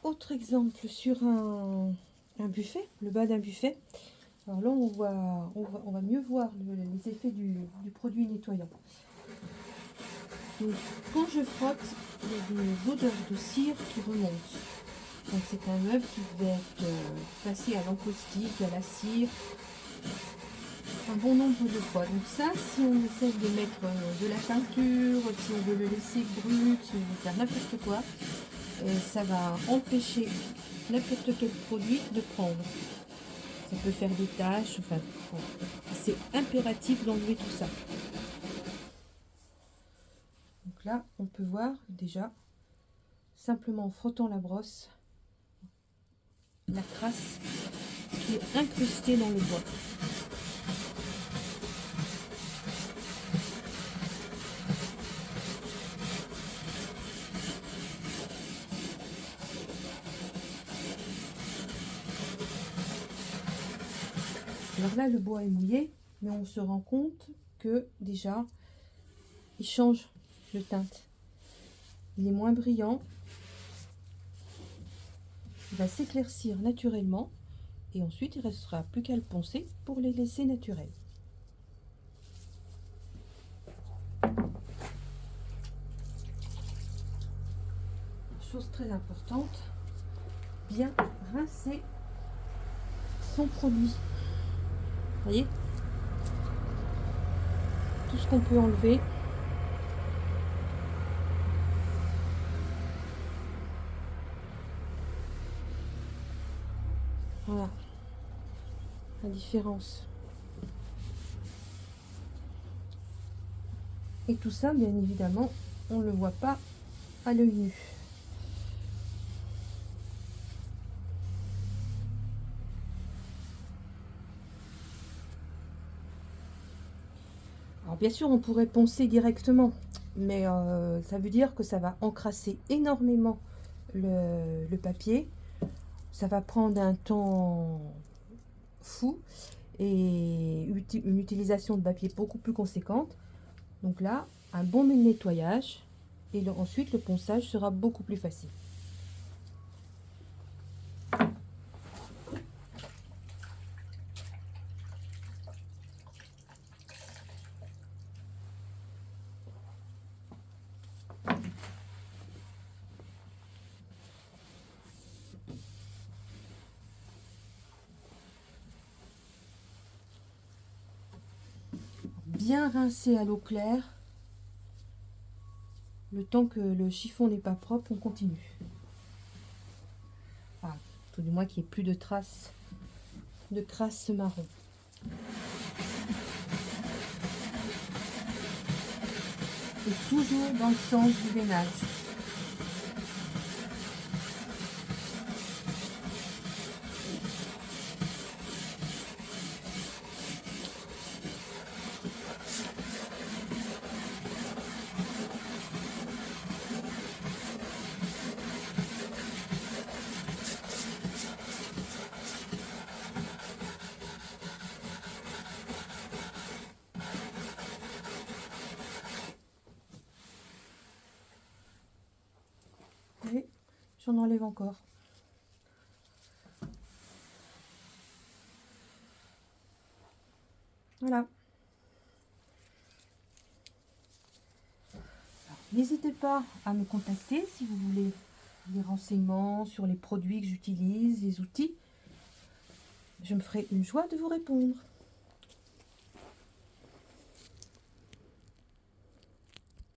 autre exemple sur un buffet, le bas d'un buffet. Alors là, on va mieux voir les effets du produit nettoyant. Donc, quand je frotte, il y a des odeurs de cire qui remontent. Donc, c'est un meuble qui va être passé à l'encaustique, à la cire, un bon nombre de fois. Donc ça, si on essaie de mettre de la peinture, si on veut le laisser brut, si on veut faire n'importe quoi, ça va empêcher n'importe quel produit de prendre. Ça peut faire des taches, enfin, bon, c'est impératif d'enlever tout ça. Donc là, on peut voir déjà, simplement en frottant la brosse, la crasse qui est incrustée dans le bois. Alors là, le bois est mouillé, mais on se rend compte que déjà, il change de teinte. Il est moins brillant. Il va s'éclaircir naturellement. Et ensuite, il ne restera plus qu'à le poncer pour les laisser naturels. Chose très importante, bien rincer son produit. Vous voyez, tout ce qu'on peut enlever. Voilà la différence. Et tout ça, bien évidemment, on ne le voit pas à l'œil nu. Alors bien sûr, on pourrait poncer directement, mais ça veut dire que ça va encrasser énormément le papier. Ça va prendre un temps fou et une utilisation de papier beaucoup plus conséquente. Donc là, un bon nettoyage et ensuite le ponçage sera beaucoup plus facile. Bien rincer à l'eau claire. Le temps que le chiffon n'est pas propre, on continue. Enfin, tout du moins qu'il n'y ait plus de traces de crasse marron. Et toujours dans le sens du veinage. Et j'en enlève encore. Voilà. N'hésitez pas à me contacter si vous voulez des renseignements sur les produits que j'utilise, les outils. Je me ferai une joie de vous répondre.